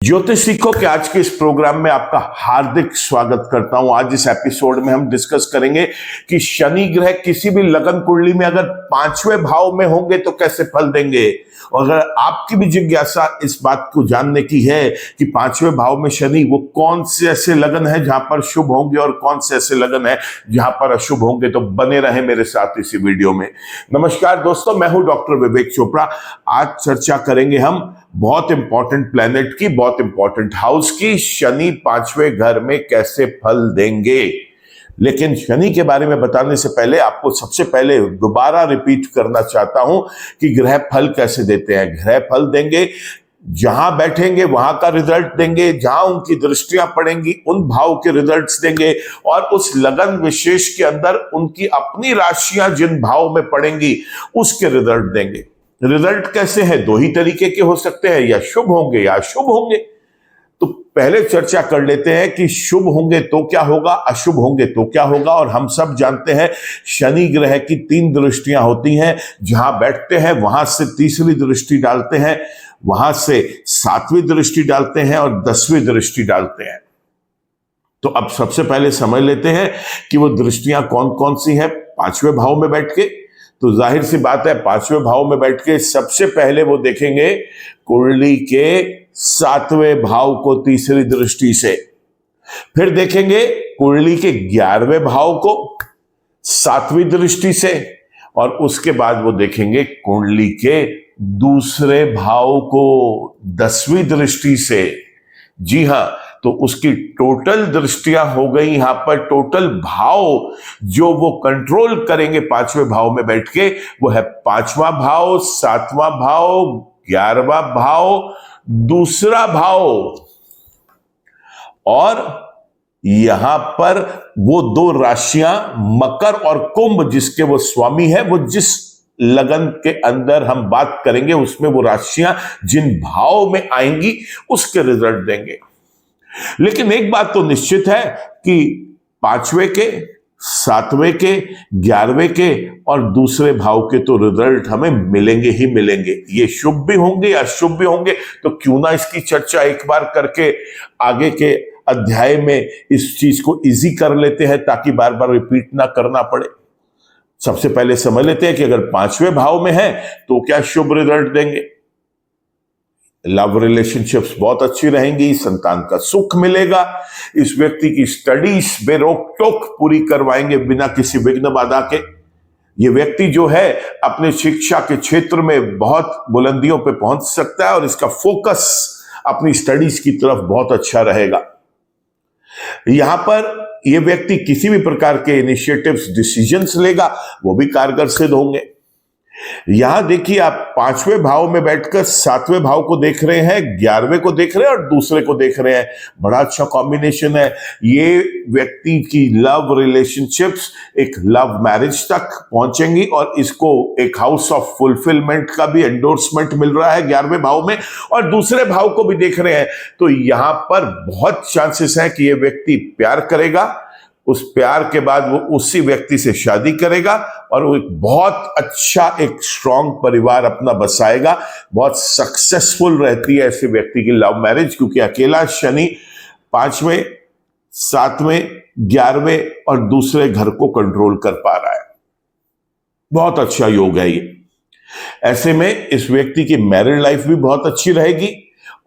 ज्योतिष सीखो के आज के इस प्रोग्राम में आपका हार्दिक स्वागत करता हूं। आज इस एपिसोड में हम डिस्कस करेंगे कि शनि ग्रह किसी भी लगन कुंडली में अगर 5वें भाव में होंगे तो कैसे फल देंगे। और अगर आपकी भी जिज्ञासा इस बात को जानने की है कि 5वें भाव में शनि वो कौन से ऐसे लगन है जहां पर शुभ होंगे और कौन से ऐसे लगन है जहां पर अशुभ होंगे, तो बने रहे मेरे साथ इसी वीडियो में। नमस्कार दोस्तों, मैं हूं डॉक्टर विवेक चोपड़ा। आज चर्चा करेंगे हम बहुत इंपॉर्टेंट प्लेनेट की, बहुत इंपॉर्टेंट हाउस की, शनि 5वें घर में कैसे फल देंगे। लेकिन शनि के बारे में बताने से पहले आपको सबसे पहले दोबारा रिपीट करना चाहता हूं कि ग्रह फल कैसे देते हैं। ग्रह फल देंगे, जहां बैठेंगे वहां का रिजल्ट देंगे, जहां उनकी दृष्टियां पड़ेंगी उन भाव के रिजल्ट्स देंगे, और उस लगन विशेष के अंदर उनकी अपनी राशियां जिन भाव में पड़ेंगी उसके रिजल्ट देंगे। रिजल्ट कैसे हैं? दो ही तरीके के हो सकते हैं, या शुभ होंगे या अशुभ होंगे। तो पहले चर्चा कर लेते हैं कि शुभ होंगे तो क्या होगा, अशुभ होंगे तो क्या होगा। और हम सब जानते हैं शनि ग्रह की 3 दृष्टियां होती हैं। जहां बैठते हैं वहां से तीसरी दृष्टि डालते हैं, वहां से 7वीं दृष्टि डालते हैं और 10वीं दृष्टि डालते हैं। तो अब सबसे पहले समझ लेते हैं कि वो दृष्टियां कौन कौन सी हैं 5वें भाव में बैठ के। तो जाहिर सी बात है 5वें भाव में बैठ के सबसे पहले वो देखेंगे कुंडली के 7वें भाव को तीसरी दृष्टि से, फिर देखेंगे कुंडली के 11वें भाव को 7वीं दृष्टि से, और उसके बाद वो देखेंगे कुंडली के दूसरे भाव को 10वीं दृष्टि से। जी हां, तो उसकी टोटल दृष्टियां हो गई यहां पर। टोटल भाव जो वो कंट्रोल करेंगे 5वें भाव में बैठ के वो है 5वां भाव, 7वां भाव, 11वां भाव, दूसरा भाव। और यहां पर वो 2 राशियां मकर और कुंभ जिसके वो स्वामी है, वो जिस लगन के अंदर हम बात करेंगे उसमें वो राशियां जिन भाव में आएंगी उसके रिजल्ट देंगे। लेकिन एक बात तो निश्चित है कि 5वें के, 7वें के, 11वें के और दूसरे भाव के तो रिजल्ट हमें मिलेंगे ही मिलेंगे। ये शुभ भी होंगे या अशुभ भी होंगे। तो क्यों ना इसकी चर्चा एक बार करके आगे के अध्याय में इस चीज को इजी कर लेते हैं ताकि बार बार रिपीट ना करना पड़े। सबसे पहले समझ लेते हैं कि अगर 5वें भाव में है तो क्या शुभ रिजल्ट देंगे। लव रिलेशनशिप्स बहुत अच्छी रहेंगी, संतान का सुख मिलेगा, इस व्यक्ति की स्टडीज बेरोक टोक पूरी करवाएंगे बिना किसी विघ्न बाधा के। ये व्यक्ति जो है अपने शिक्षा के क्षेत्र में बहुत बुलंदियों पे पहुंच सकता है और इसका फोकस अपनी स्टडीज की तरफ बहुत अच्छा रहेगा। यहां पर ये व्यक्ति किसी भी प्रकार के इनिशिएटिव्स, डिसीजंस लेगा वो भी कारगर सिद्ध होंगे। यहां देखिए आप 5वें भाव में बैठकर 7वें भाव को देख रहे हैं, 11वें को देख रहे हैं और दूसरे को देख रहे हैं। बड़ा अच्छा कॉम्बिनेशन है। ये व्यक्ति की लव रिलेशनशिप्स एक लव मैरिज तक पहुंचेंगी और इसको एक हाउस ऑफ फुलफिलमेंट का भी एंडोर्समेंट मिल रहा है 11वें भाव में, और दूसरे भाव को भी देख रहे हैं। तो यहां पर बहुत चांसेस है कि यह व्यक्ति प्यार करेगा, उस प्यार के बाद वो उसी व्यक्ति से शादी करेगा और वो एक बहुत अच्छा एक स्ट्रॉन्ग परिवार अपना बसाएगा। बहुत सक्सेसफुल रहती है ऐसे व्यक्ति की लव मैरिज, क्योंकि अकेला शनि 5वें, 7वें, 11वें और दूसरे घर को कंट्रोल कर पा रहा है। बहुत अच्छा योग है ये। ऐसे में इस व्यक्ति की मैरिड लाइफ भी बहुत अच्छी रहेगी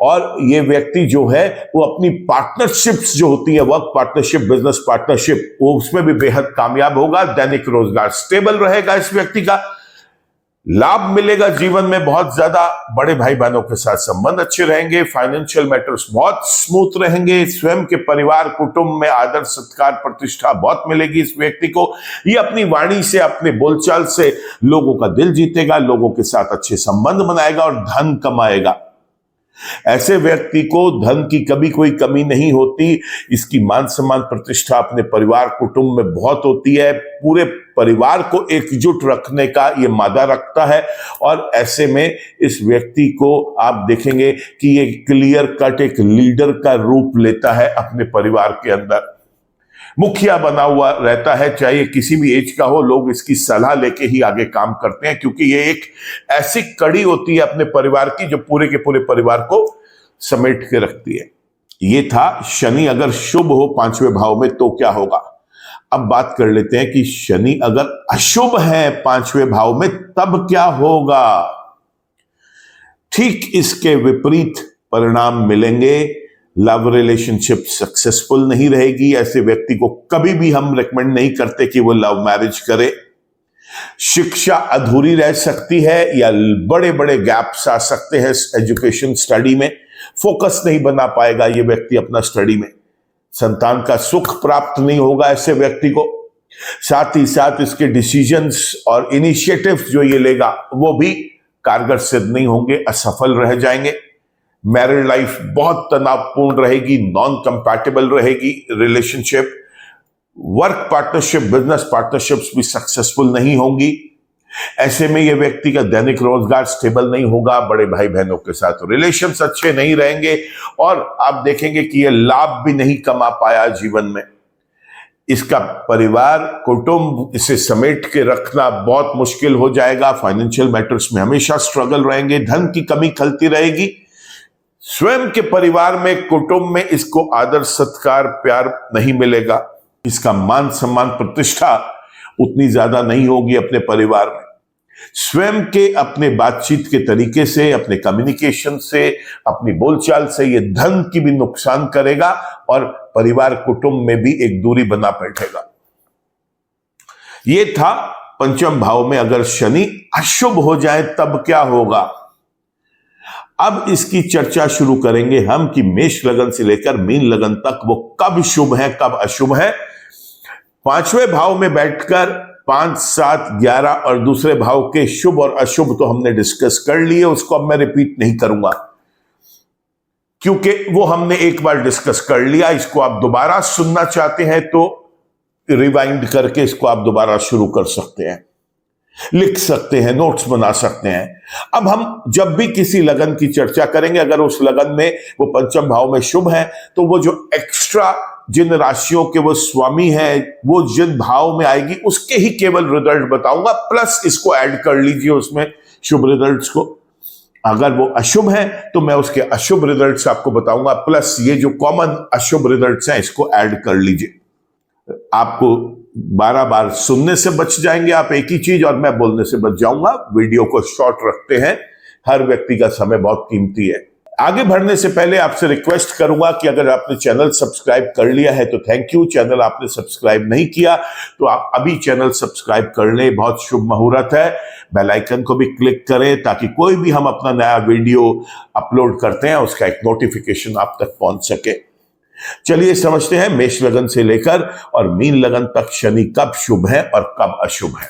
और ये व्यक्ति जो है वो अपनी पार्टनरशिप्स जो होती है, वर्क पार्टनरशिप, बिजनेस पार्टनरशिप, वो उसमें भी बेहद कामयाब होगा। दैनिक रोजगार स्टेबल रहेगा, इस व्यक्ति का लाभ मिलेगा जीवन में बहुत ज्यादा। बड़े भाई बहनों के साथ संबंध अच्छे रहेंगे, फाइनेंशियल मैटर्स बहुत स्मूथ रहेंगे। स्वयं के परिवार कुटुंब में आदर सत्कार प्रतिष्ठा बहुत मिलेगी इस व्यक्ति को। ये अपनी वाणी से, अपने बोलचाल से लोगों का दिल जीतेगा, लोगों के साथ अच्छे संबंध बनाएगा और धन कमाएगा। ऐसे व्यक्ति को धन की कभी कोई कमी नहीं होती। इसकी मान सम्मान प्रतिष्ठा अपने परिवार कुटुंब में बहुत होती है। पूरे परिवार को एकजुट रखने का ये मादा रखता है और ऐसे में इस व्यक्ति को आप देखेंगे कि ये क्लियर कट एक लीडर का रूप लेता है अपने परिवार के अंदर। मुखिया बना हुआ रहता है, चाहे किसी भी एज का हो, लोग इसकी सलाह लेके ही आगे काम करते हैं, क्योंकि ये एक ऐसी कड़ी होती है अपने परिवार की जो पूरे के पूरे परिवार को समेट के रखती है। ये था शनि अगर शुभ हो 5वें भाव में तो क्या होगा। अब बात कर लेते हैं कि शनि अगर अशुभ है 5वें भाव में तब क्या होगा। ठीक इसके विपरीत परिणाम मिलेंगे। लव रिलेशनशिप सक्सेसफुल नहीं रहेगी। ऐसे व्यक्ति को कभी भी हम रेकमेंड नहीं करते कि वो लव मैरिज करे। शिक्षा अधूरी रह सकती है या बड़े बड़े गैप्स आ सकते हैं एजुकेशन स्टडी में। फोकस नहीं बना पाएगा ये व्यक्ति अपना स्टडी में। संतान का सुख प्राप्त नहीं होगा ऐसे व्यक्ति को। साथ ही साथ इसके डिसीजंस और इनिशिएटिव्स जो ये लेगा वो भी कारगर सिद्ध नहीं होंगे, असफल रह जाएंगे। मैरिड लाइफ बहुत तनावपूर्ण रहेगी, नॉन कंपैटिबल रहेगी relationship. Work partnership, business partnerships भी सक्सेसफुल नहीं होंगी। ऐसे में यह व्यक्ति का दैनिक रोजगार स्टेबल नहीं होगा। बड़े भाई बहनों के साथ रिलेशंस अच्छे नहीं रहेंगे और आप देखेंगे कि यह लाभ भी नहीं कमा पाया जीवन में। इसका परिवार, कुटुंब, इसे समेट के रखना बहुत मुश्किल हो जाएगा। फाइनेंशियल मैटर्स में हमेशा स्ट्रगल रहेंगे, धन की कमी खलती रहेगी। स्वयं के परिवार में, कुटुंब में इसको आदर सत्कार प्यार नहीं मिलेगा। इसका मान सम्मान प्रतिष्ठा उतनी ज्यादा नहीं होगी अपने परिवार में। स्वयं के अपने बातचीत के तरीके से, अपने कम्युनिकेशन से, अपनी बोलचाल से ये धन की भी नुकसान करेगा और परिवार कुटुंब में भी एक दूरी बना बैठेगा। ये था पंचम भाव में अगर शनि अशुभ हो जाए तब क्या होगा। अब इसकी चर्चा शुरू करेंगे हम कि मेष लगन से लेकर मीन लगन तक वो कब शुभ है कब अशुभ है। 5वें भाव में बैठकर 5, 7, 11 और दूसरे भाव के शुभ और अशुभ तो हमने डिस्कस कर लिए, उसको अब मैं रिपीट नहीं करूंगा क्योंकि वो हमने एक बार डिस्कस कर लिया। इसको आप दोबारा सुनना चाहते हैं तो रिवाइंड करके इसको आप दोबारा शुरू कर सकते हैं, लिख सकते हैं, नोट्स बना सकते हैं। अब हम जब भी किसी लगन की चर्चा करेंगे, अगर उस लगन में वो पंचम भाव में शुभ है तो वो जो एक्स्ट्रा जिन राशियों के वो स्वामी है वो जिन भाव में आएगी उसके ही केवल रिजल्ट बताऊंगा, प्लस इसको ऐड कर लीजिए उसमें शुभ रिजल्ट्स को। अगर वो अशुभ है तो मैं उसके अशुभ रिजल्ट्स आपको बताऊंगा, प्लस ये जो कॉमन अशुभ रिजल्ट्स हैं इसको ऐड कर लीजिए। आपको 12 बार सुनने से बच जाएंगे आप एक ही चीज, और मैं बोलने से बच जाऊंगा। वीडियो को शॉर्ट रखते हैं, हर व्यक्ति का समय बहुत कीमती है। आगे बढ़ने से पहले आपसे रिक्वेस्ट करूंगा कि अगर आपने चैनल सब्सक्राइब कर लिया है तो थैंक यू। चैनल आपने सब्सक्राइब नहीं किया तो आप अभी चैनल सब्सक्राइब कर लें, बहुत शुभ मुहूर्त है। बेल आइकन को भी क्लिक करें ताकि कोई भी हम अपना नया वीडियो अपलोड करते हैं उसका एक नोटिफिकेशन आप तक पहुंच सके। चलिए समझते हैं मेष लगन से लेकर और मीन लगन तक शनि कब शुभ है और कब अशुभ है।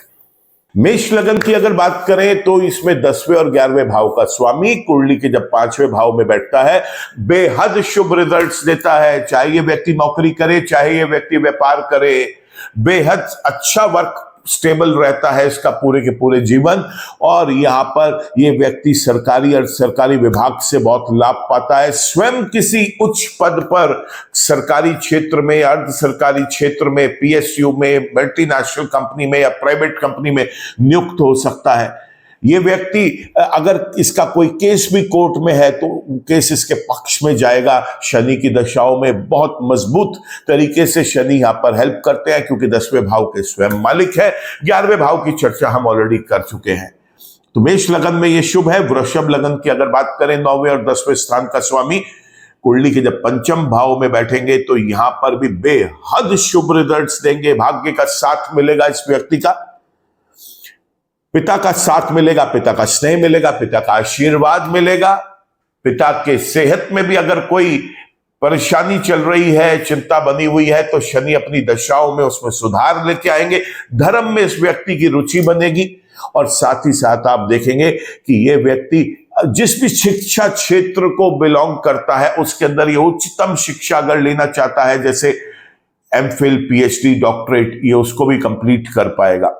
मेष लगन की अगर बात करें तो इसमें 10वें और 11वें भाव का स्वामी कुंडली के जब 5वें भाव में बैठता है बेहद शुभ रिजल्ट्स देता है। चाहे ये व्यक्ति नौकरी करे, चाहे ये व्यक्ति व्यापार करे, बेहद अच्छा वर्क स्टेबल रहता है इसका पूरे के पूरे जीवन। और यहां पर ये व्यक्ति सरकारी और सरकारी विभाग से बहुत लाभ पाता है। स्वयं किसी उच्च पद पर सरकारी क्षेत्र में, अर्ध सरकारी क्षेत्र में, पीएसयू में, मल्टीनेशनल कंपनी में या प्राइवेट कंपनी में नियुक्त हो सकता है। ये व्यक्ति अगर इसका कोई केस भी कोर्ट में है तो केस इसके पक्ष में जाएगा। शनि की दशाओं में बहुत मजबूत तरीके से शनि यहां पर हेल्प करते हैं क्योंकि 10वें भाव के स्वयं मालिक है। 11वें भाव की चर्चा हम ऑलरेडी कर चुके हैं। तो मेष लगन में ये शुभ है। वृषभ लगन की अगर बात करें 9वें और 10वें स्थान का स्वामी कुंडली के जब पंचम भाव में बैठेंगे तो यहां पर भी बेहद शुभ रिजल्ट्स देंगे। भाग्य का साथ मिलेगा इस व्यक्ति का, पिता का साथ मिलेगा, पिता का स्नेह मिलेगा, पिता का आशीर्वाद मिलेगा। पिता के सेहत में भी अगर कोई परेशानी चल रही है, चिंता बनी हुई है तो शनि अपनी दशाओं में उसमें सुधार लेके आएंगे। धर्म में इस व्यक्ति की रुचि बनेगी और साथ ही साथ आप देखेंगे कि ये व्यक्ति जिस भी शिक्षा क्षेत्र को बिलोंग करता है उसके अंदर ये उच्चतम शिक्षा अगर लेना चाहता है, जैसे एमफिल, पीएचडी, डॉक्टरेट, ये उसको भी कंप्लीट कर पाएगा।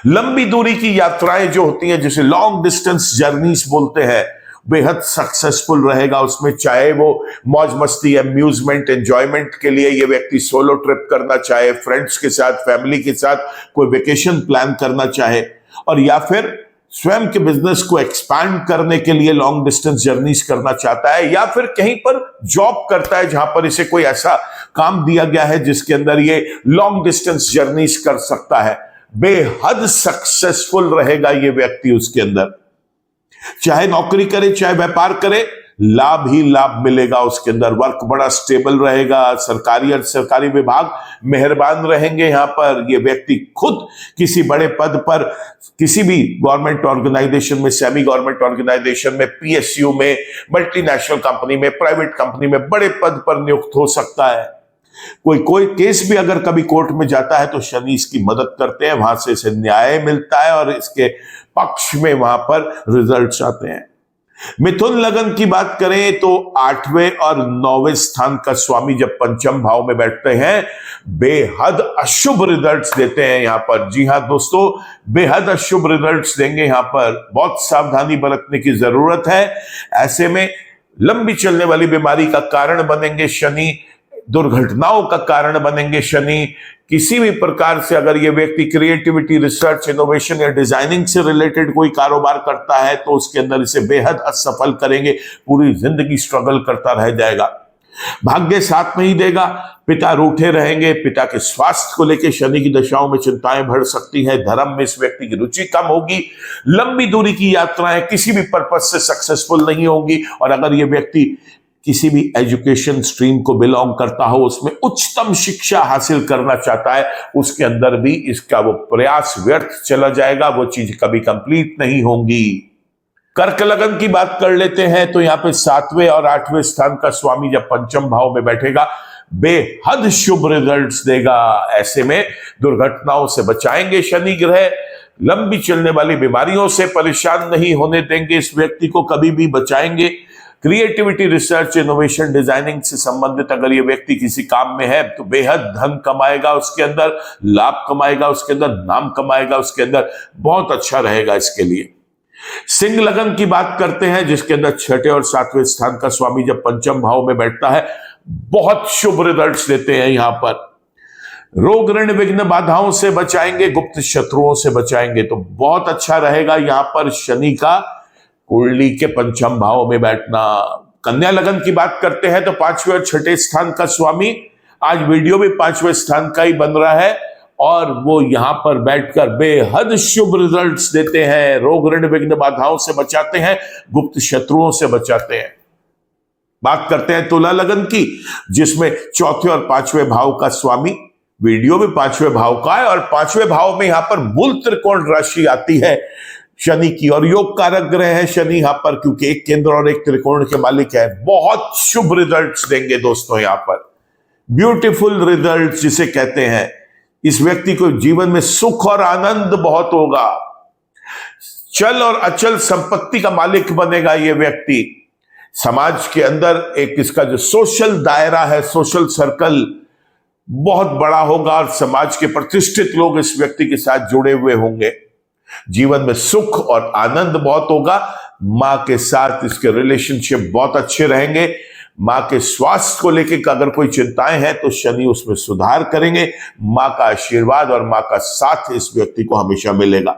लंबी दूरी की यात्राएं जो होती हैं जिसे लॉन्ग डिस्टेंस जर्नीज बोलते हैं बेहद सक्सेसफुल रहेगा उसमें, चाहे वो मौज मस्ती, अम्यूजमेंट, एंजॉयमेंट के लिए ये व्यक्ति सोलो ट्रिप करना चाहे, फ्रेंड्स के साथ, फैमिली के साथ कोई वेकेशन प्लान करना चाहे, और या फिर स्वयं के बिजनेस को एक्सपैंड करने के लिए लॉन्ग डिस्टेंस जर्नीज करना चाहता है, या फिर कहीं पर जॉब करता है जहां पर इसे कोई ऐसा काम दिया गया है जिसके अंदर ये लॉन्ग डिस्टेंस जर्नीज कर सकता है, बेहद सक्सेसफुल रहेगा ये व्यक्ति उसके अंदर। चाहे नौकरी करे, चाहे व्यापार करे, लाभ ही लाभ मिलेगा उसके अंदर। वर्क बड़ा स्टेबल रहेगा, सरकारी और सरकारी विभाग मेहरबान रहेंगे यहां पर। ये व्यक्ति खुद किसी बड़े पद पर, किसी भी गवर्नमेंट ऑर्गेनाइजेशन में, सेमी गवर्नमेंट ऑर्गेनाइजेशन में, पीएसयू में, मल्टीनेशनल कंपनी में, प्राइवेट कंपनी में बड़े पद पर नियुक्त हो सकता है। कोई केस भी अगर कभी कोर्ट में जाता है तो शनि इसकी मदद करते हैं, वहां से इसे न्याय मिलता है और इसके पक्ष में वहां पर रिजल्ट्स आते हैं। मिथुन लगन की बात करें तो 8वें और 9वें स्थान का स्वामी जब पंचम भाव में बैठते हैं, बेहद अशुभ रिजल्ट्स देते हैं यहां पर। जी हां दोस्तों, बेहद अशुभ रिजल्ट्स देंगे यहां पर। बहुत सावधानी बरतने की जरूरत है। ऐसे में लंबी चलने वाली बीमारी का कारण बनेंगे शनि, दुर्घटनाओं का कारण बनेंगे शनि। किसी भी प्रकार से अगर ये व्यक्ति क्रिएटिविटी, रिसर्च, इनोवेशन या डिजाइनिंग से रिलेटेड कोई कारोबार करता है तो उसके अंदर इसे बेहद असफल करेंगे, पूरी जिंदगी स्ट्रगल करता रह जाएगा। भाग्य साथ नहीं देगा, पिता रूठे रहेंगे, पिता के स्वास्थ्य को लेकर शनि की दशाओं में चिंताएं बढ़ सकती हैं। धर्म में इस व्यक्ति की रुचि कम होगी, लंबी दूरी की यात्राएं किसी भी पर्पज से सक्सेसफुल नहीं होंगी, और अगर ये व्यक्ति किसी भी एजुकेशन स्ट्रीम को बिलोंग करता हो, उसमें उच्चतम शिक्षा हासिल करना चाहता है, उसके अंदर भी इसका वो प्रयास व्यर्थ चला जाएगा, वो चीज कभी कंप्लीट नहीं होंगी। कर्क लगन की बात कर लेते हैं तो यहां पे 7वें और 8वें स्थान का स्वामी जब पंचम भाव में बैठेगा, बेहद शुभ रिजल्ट्स देगा। ऐसे में दुर्घटनाओं से बचाएंगे शनि ग्रह, लंबी चलने वाली बीमारियों से परेशान नहीं होने देंगे, इस व्यक्ति को कभी भी बचाएंगे। क्रिएटिविटी, रिसर्च, इनोवेशन, डिजाइनिंग से संबंधित अगर ये व्यक्ति किसी काम में है तो बेहद धन कमाएगा, उसके अंदर लाभ कमाएगा, उसके अंदर नाम कमाएगा, उसके अंदर बहुत अच्छा रहेगा इसके लिए। सिंह लगन की बात करते हैं जिसके अंदर 6ठे और 7वें स्थान का स्वामी जब पंचम भाव में बैठता है, बहुत शुभ रिजल्ट्स देते हैं यहां पर। रोग, ऋण, विघ्न, बाधाओं से बचाएंगे, गुप्त शत्रुओं से बचाएंगे, तो बहुत अच्छा रहेगा यहां पर शनि का कुंडली के पंचम भाव में बैठना। कन्या लगन की बात करते हैं तो 5वें और 6ठे स्थान का स्वामी, आज वीडियो भी 5वें स्थान का ही बन रहा है, और वो यहां पर बैठकर बेहद शुभ रिजल्ट्स देते हैं। रोग, ऋण, विघ्न, बाधाओं से बचाते हैं, गुप्त शत्रुओं से बचाते हैं। बात करते हैं तुला लगन की, जिसमें 4थे और 5वें भाव का स्वामी, वीडियो भी 5वें भाव का है, और 5वें भाव में यहां पर मूल त्रिकोण राशि आती है शनि की, और योग कारक ग्रह है शनि यहां पर, क्योंकि एक केंद्र और एक त्रिकोण के मालिक है। बहुत शुभ रिजल्ट्स देंगे दोस्तों यहां पर, ब्यूटीफुल रिजल्ट्स जिसे कहते हैं। इस व्यक्ति को जीवन में सुख और आनंद बहुत होगा, चल और अचल संपत्ति का मालिक बनेगा ये व्यक्ति। समाज के अंदर एक इसका जो सोशल दायरा है, सोशल सर्कल बहुत बड़ा होगा, और समाज के प्रतिष्ठित लोग इस व्यक्ति के साथ जुड़े हुए होंगे। जीवन में सुख और आनंद बहुत होगा। मां के साथ इसके रिलेशनशिप बहुत अच्छे रहेंगे। मां के स्वास्थ्य को लेकर अगर कोई चिंताएं हैं तो शनि उसमें सुधार करेंगे। मां का आशीर्वाद और मां का साथ इस व्यक्ति को हमेशा मिलेगा।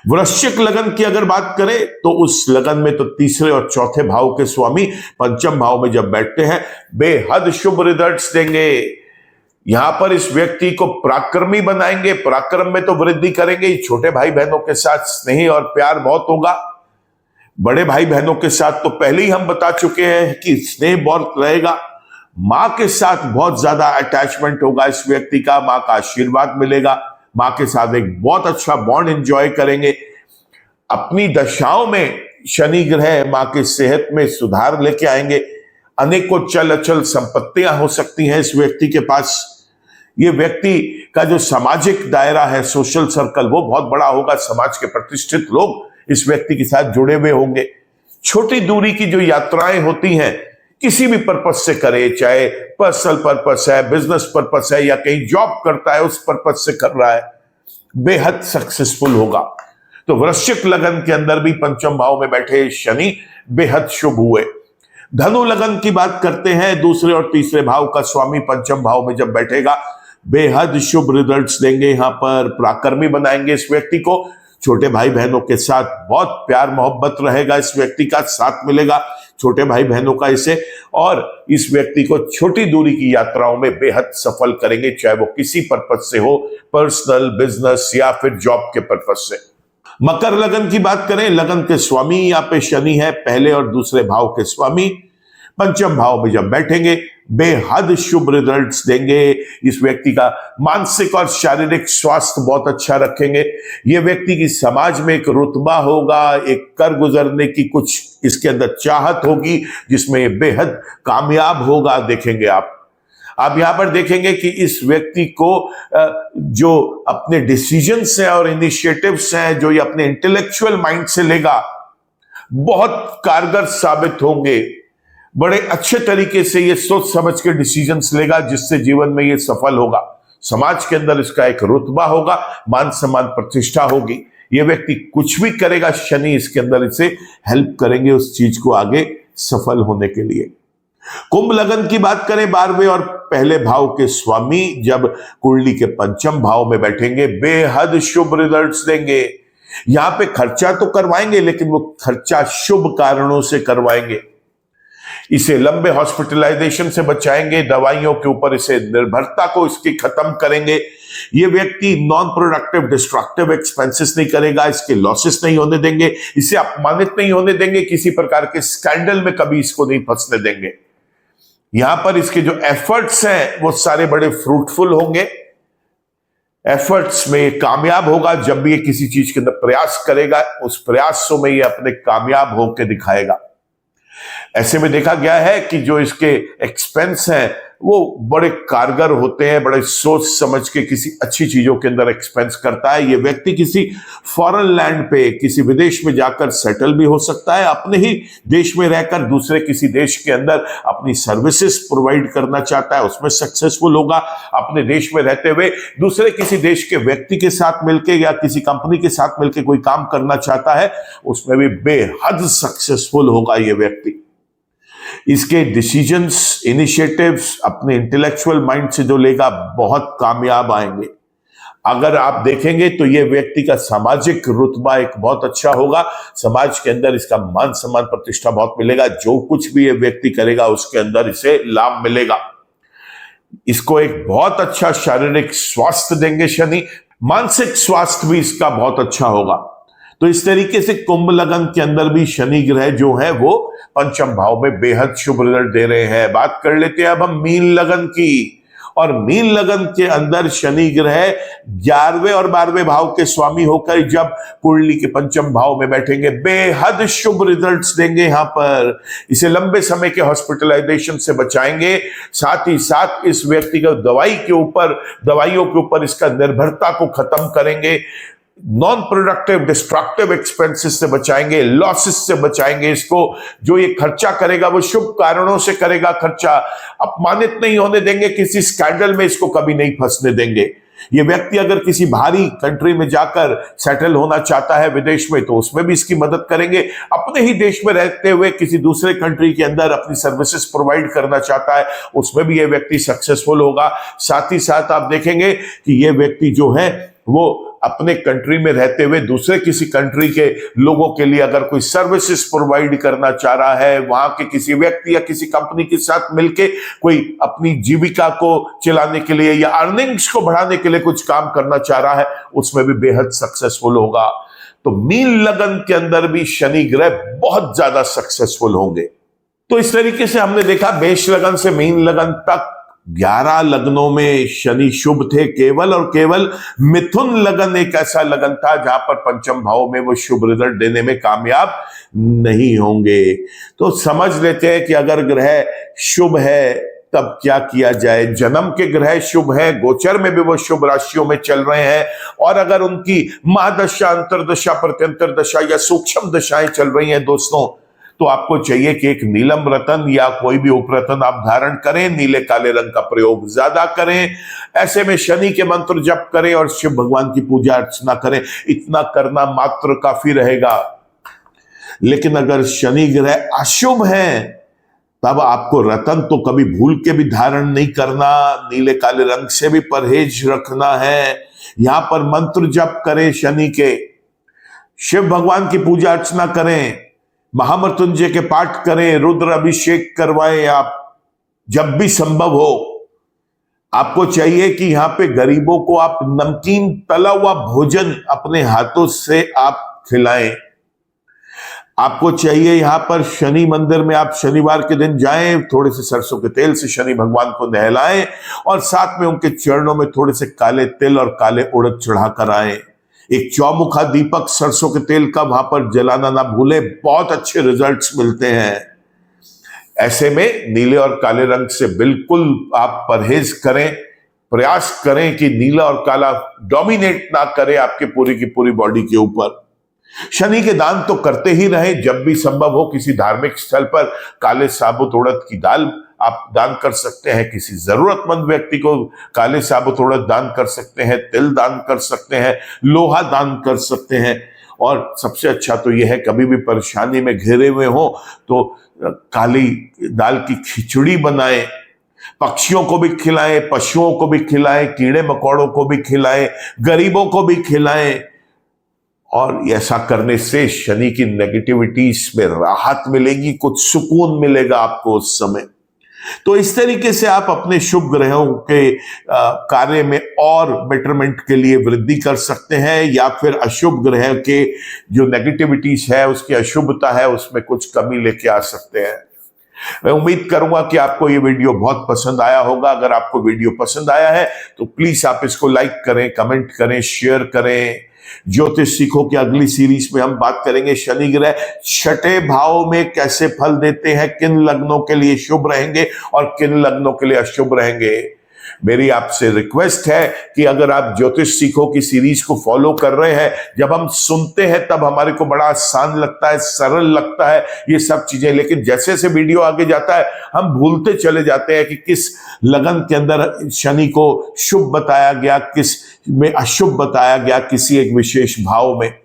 वृश्चिक लगन की अगर बात करें तो उस लगन में तो 3रे और 4थे भाव के स्वामी पंचम भाव में जब बैठते हैं, बेहद शुभ रिजल्ट्स देंगे। यहां पर इस व्यक्ति को पराक्रमी बनाएंगे, पराक्रम में तो वृद्धि करेंगे। छोटे भाई बहनों के साथ स्नेह और प्यार बहुत होगा। बड़े भाई बहनों के साथ तो पहले ही हम बता चुके हैं कि स्नेह बहुत रहेगा। मां के साथ बहुत ज्यादा अटैचमेंट होगा इस व्यक्ति का, मां का आशीर्वाद मिलेगा, मां के साथ एक बहुत अच्छा बॉन्ड एंजॉय करेंगे। अपनी दशाओं में शनि ग्रह मां की सेहत में सुधार लेके आएंगे। अनेकों चल अचल संपत्तियां हो सकती हैं इस व्यक्ति के पास। ये व्यक्ति का जो सामाजिक दायरा है, सोशल सर्कल, वो बहुत बड़ा होगा। समाज के प्रतिष्ठित लोग इस व्यक्ति के साथ जुड़े हुए होंगे। छोटी दूरी की जो यात्राएं होती हैं, किसी भी पर्पस से करे, चाहे पर्सनल पर्पस है, बिजनेस पर्पस है, या कहीं जॉब करता है उस पर्पस से कर रहा है, बेहद सक्सेसफुल होगा। तो वृश्चिक लगन के अंदर भी पंचम भाव में बैठे शनि बेहद शुभ हुए। धनु लगन की बात करते हैं, दूसरे और तीसरे भाव का स्वामी पंचम भाव में जब बैठेगा बेहद शुभ रिजल्ट्स देंगे। यहां पर पराक्रमी बनाएंगे इस व्यक्ति को। छोटे भाई बहनों के साथ बहुत प्यार मोहब्बत रहेगा, इस व्यक्ति का साथ मिलेगा छोटे भाई बहनों का इसे, और इस व्यक्ति को छोटी दूरी की यात्राओं में बेहद सफल करेंगे, चाहे वो किसी पर्पज से हो, पर्सनल, बिजनेस या फिर जॉब के पर्पज से। मकर लगन की बात करें, लगन के स्वामी यहाँ पे शनि है, पहले और दूसरे भाव के स्वामी। पंचम भाव में जब बैठेंगे बेहद शुभ रिजल्ट्स देंगे। इस व्यक्ति का मानसिक और शारीरिक स्वास्थ्य बहुत अच्छा रखेंगे। यह व्यक्ति की समाज में एक रुतबा होगा, एक कर गुजरने की कुछ इसके अंदर चाहत होगी, जिसमें ये बेहद कामयाब होगा। देखेंगे आप यहां पर देखेंगे कि इस व्यक्ति को जो अपने डिसीजंस हैं और इनिशिएटिव्स हैं, जो ये अपने इंटेलेक्चुअल माइंड से लेगा, बहुत कारगर साबित होंगे। बड़े अच्छे तरीके से ये सोच समझ के डिसीजंस लेगा, जिससे जीवन में ये सफल होगा। समाज के अंदर इसका एक रुतबा होगा, मान सम्मान प्रतिष्ठा होगी। ये व्यक्ति कुछ भी करेगा, शनि इसके अंदर इसे हेल्प करेंगे उस चीज को आगे सफल होने के लिए। कुंभ लगन की बात करें, 12वें और पहले भाव के स्वामी जब कुंडली के पंचम भाव में बैठेंगे बेहद शुभ रिजल्ट्स देंगे। यहां पे खर्चा तो करवाएंगे, लेकिन वो खर्चा शुभ कारणों से करवाएंगे। इसे लंबे हॉस्पिटलाइजेशन से बचाएंगे, दवाइयों के ऊपर इसे निर्भरता को इसकी खत्म करेंगे। ये व्यक्ति नॉन प्रोडक्टिव डिस्ट्रक्टिव एक्सपेंसेस नहीं करेगा, इसके लॉसेस नहीं होने देंगे, इसे अपमानित नहीं होने देंगे, किसी प्रकार के स्कैंडल में कभी इसको नहीं फंसने देंगे। यहां पर इसके जो एफर्ट्स हैं वो सारे बड़े फ्रूटफुल होंगे। एफर्ट्स में कामयाब होगा। जब भी ये किसी चीज के अंदर प्रयास करेगा, उस प्रयासों में ये अपने कामयाब होकर दिखाएगा। ऐसे में देखा गया है कि जो इसके एक्सपेंस हैं वो बड़े कारगर होते हैं, बड़े सोच समझ के किसी अच्छी चीजों के अंदर एक्सपेंस करता है। ये व्यक्ति किसी फॉरेन लैंड पे, किसी विदेश में जाकर सेटल भी हो सकता है, अपने ही देश में रहकर दूसरे किसी देश के अंदर अपनी सर्विसेज प्रोवाइड करना चाहता है, उसमें सक्सेसफुल होगा। अपने देश में रहते हुए दूसरे किसी देश के व्यक्ति के साथ मिलकर या किसी कंपनी के साथ मिलकर कोई काम करना चाहता है, उसमें भी बेहद सक्सेसफुल होगा ये व्यक्ति। इसके डिसीजंस, इनिशिएटिव्स अपने इंटेलेक्चुअल माइंड से जो लेगा बहुत कामयाब आएंगे। अगर आप देखेंगे तो यह व्यक्ति का सामाजिक रुतबा एक बहुत अच्छा होगा, समाज के अंदर इसका मान सम्मान प्रतिष्ठा बहुत मिलेगा। जो कुछ भी यह व्यक्ति करेगा उसके अंदर इसे लाभ मिलेगा। इसको एक बहुत अच्छा शारीरिक स्वास्थ्य देंगे शनि, मानसिक स्वास्थ्य भी इसका बहुत अच्छा होगा। तो इस तरीके से कुंभ लगन के अंदर भी शनि ग्रह जो है वो पंचम भाव में बेहद शुभ रिजल्ट दे रहे हैं। बात कर लेते हैं अब हम मीन लगन की, और मीन लगन के अंदर शनि ग्रह 11वें और 12वें भाव के स्वामी होकर जब कुंडली के पंचम भाव में बैठेंगे बेहद शुभ रिजल्ट्स देंगे। यहां पर इसे लंबे समय के हॉस्पिटलाइजेशन से बचाएंगे, साथ ही साथ इस व्यक्ति को दवाइयों के ऊपर इसका निर्भरता को खत्म करेंगे, नॉन प्रोडक्टिव डिस्ट्रक्टिव एक्सपेंसेस से बचाएंगे, लॉसेस से बचाएंगे इसको। जो ये खर्चा करेगा वो शुभ कारणों से करेगा खर्चा, अपमानित नहीं होने देंगे, किसी स्कैंडल में इसको कभी नहीं फंसने देंगे। ये व्यक्ति अगर किसी भारी कंट्री में जाकर सेटल होना चाहता है विदेश में, तो उसमें भी इसकी मदद करेंगे। अपने ही देश में रहते हुए किसी दूसरे कंट्री के अंदर अपनी सर्विसेज प्रोवाइड करना चाहता है, उसमें भी ये व्यक्ति सक्सेसफुल होगा। साथ ही साथ आप देखेंगे कि ये व्यक्ति जो है वो अपने कंट्री में रहते हुए दूसरे किसी कंट्री के लोगों के लिए अगर कोई सर्विसेज प्रोवाइड करना चाह रहा है, वहां के किसी व्यक्ति या किसी कंपनी के साथ मिलके कोई अपनी जीविका को चलाने के लिए या अर्निंग्स को बढ़ाने के लिए कुछ काम करना चाह रहा है, उसमें भी बेहद सक्सेसफुल होगा। तो मीन लगन के अंदर भी शनि ग्रह बहुत ज्यादा सक्सेसफुल होंगे। तो इस तरीके से हमने देखा मेष लगन से मीन लगन तक 11 लग्नों में शनि शुभ थे। केवल और केवल मिथुन लगन एक ऐसा लगन था जहां पर पंचम भाव में वो शुभ रिजल्ट देने में कामयाब नहीं होंगे। तो समझ लेते हैं कि अगर ग्रह शुभ है तब क्या किया जाए। जन्म के ग्रह शुभ है, गोचर में भी वो शुभ राशियों में चल रहे हैं, और अगर उनकी महादशा, अंतरदशा, प्रत्यंतर दशा या सूक्ष्म दशाएं चल रही हैं दोस्तों, तो आपको चाहिए कि एक नीलम रतन या कोई भी उपरतन आप धारण करें, नीले काले रंग का प्रयोग ज्यादा करें। ऐसे में शनि के मंत्र जप करें और शिव भगवान की पूजा अर्चना करें। इतना करना मात्र काफी रहेगा। लेकिन अगर शनि ग्रह अशुभ है तब आपको रतन तो कभी भूल के भी धारण नहीं करना, नीले काले रंग से भी परहेज रखना है। यहां पर मंत्र जप करें शनि के, शिव भगवान की पूजा अर्चना करें, महामृत्युंजय के पाठ करें, रुद्र अभिषेक करवाएं आप जब भी संभव हो। आपको चाहिए कि यहां पे गरीबों को आप नमकीन तला हुआ भोजन अपने हाथों से आप खिलाएं। आपको चाहिए यहां पर शनि मंदिर में आप शनिवार के दिन जाएं, थोड़े से सरसों के तेल से शनि भगवान को नहलाएं और साथ में उनके चरणों में थोड़े से काले तिल और काले उड़द चढ़ा कर आए। एक चौमुखा दीपक सरसों के तेल का वहां पर जलाना ना भूले, बहुत अच्छे रिजल्ट्स मिलते हैं। ऐसे में नीले और काले रंग से बिल्कुल आप परहेज करें, प्रयास करें कि नीला और काला डोमिनेट ना करे आपके पूरी की पूरी बॉडी के ऊपर। शनि के दान तो करते ही रहे, जब भी संभव हो किसी धार्मिक स्थल पर काले साबुत उड़द की दाल आप दान कर सकते हैं, किसी जरूरतमंद व्यक्ति को काले साबुत उड़द दान कर सकते हैं, तिल दान कर सकते हैं, लोहा दान कर सकते हैं। और सबसे अच्छा तो यह है कभी भी परेशानी में घिरे हुए हो तो काली दाल की खिचड़ी बनाएं, पक्षियों को भी खिलाएं, पशुओं को भी खिलाएं, कीड़े मकोड़ों को भी खिलाएं, गरीबों को भी खिलाएं। और ऐसा करने से शनि की नेगेटिविटीज में राहत मिलेगी, कुछ सुकून मिलेगा आपको उस समय। तो इस तरीके से आप अपने शुभ ग्रहों के कार्य में और बेटरमेंट के लिए वृद्धि कर सकते हैं, या फिर अशुभ ग्रह के जो नेगेटिविटीज है, उसकी अशुभता है, उसमें कुछ कमी लेके आ सकते हैं। मैं उम्मीद करूंगा कि आपको ये वीडियो बहुत पसंद आया होगा। अगर आपको वीडियो पसंद आया है तो प्लीज आप इसको लाइक करें, कमेंट करें, शेयर करें। ज्योतिष सीखो की अगली सीरीज में हम बात करेंगे शनि ग्रह छठे भाव में कैसे फल देते हैं, किन लग्नों के लिए शुभ रहेंगे और किन लग्नों के लिए अशुभ रहेंगे। मेरी आपसे रिक्वेस्ट है कि अगर आप ज्योतिष सीखो की सीरीज को फॉलो कर रहे हैं, जब हम सुनते हैं तब हमारे को बड़ा आसान लगता है, सरल लगता है ये सब चीजें, लेकिन जैसे जैसे वीडियो आगे जाता है हम भूलते चले जाते हैं कि किस लगन के अंदर शनि को शुभ बताया गया, किस में अशुभ बताया गया, किसी एक विशेष भाव में।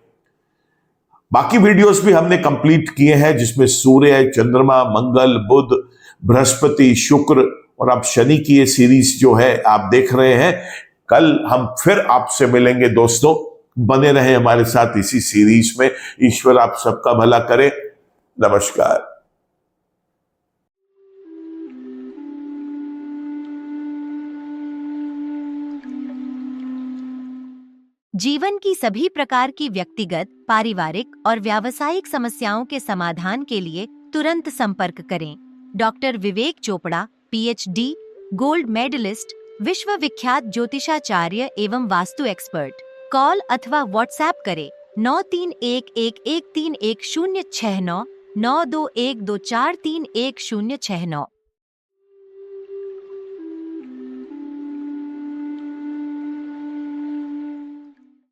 बाकी वीडियोस भी हमने कंप्लीट किए हैं जिसमें सूर्य, चंद्रमा, मंगल, बुध, बृहस्पति, शुक्र और अब शनि की ये सीरीज जो है आप देख रहे हैं। कल हम फिर आपसे मिलेंगे दोस्तों, बने रहें हमारे साथ इसी सीरीज में। ईश्वर आप सबका भला करे। नमस्कार। जीवन की सभी प्रकार की व्यक्तिगत, पारिवारिक और व्यावसायिक समस्याओं के समाधान के लिए तुरंत संपर्क करें। डॉक्टर विवेक चोपड़ा, PhD, गोल्ड मेडलिस्ट, विश्व विख्यात ज्योतिषाचार्य एवं वास्तु एक्सपर्ट। कॉल अथवा व्हाट्सएप करें 9311131069 9212431069।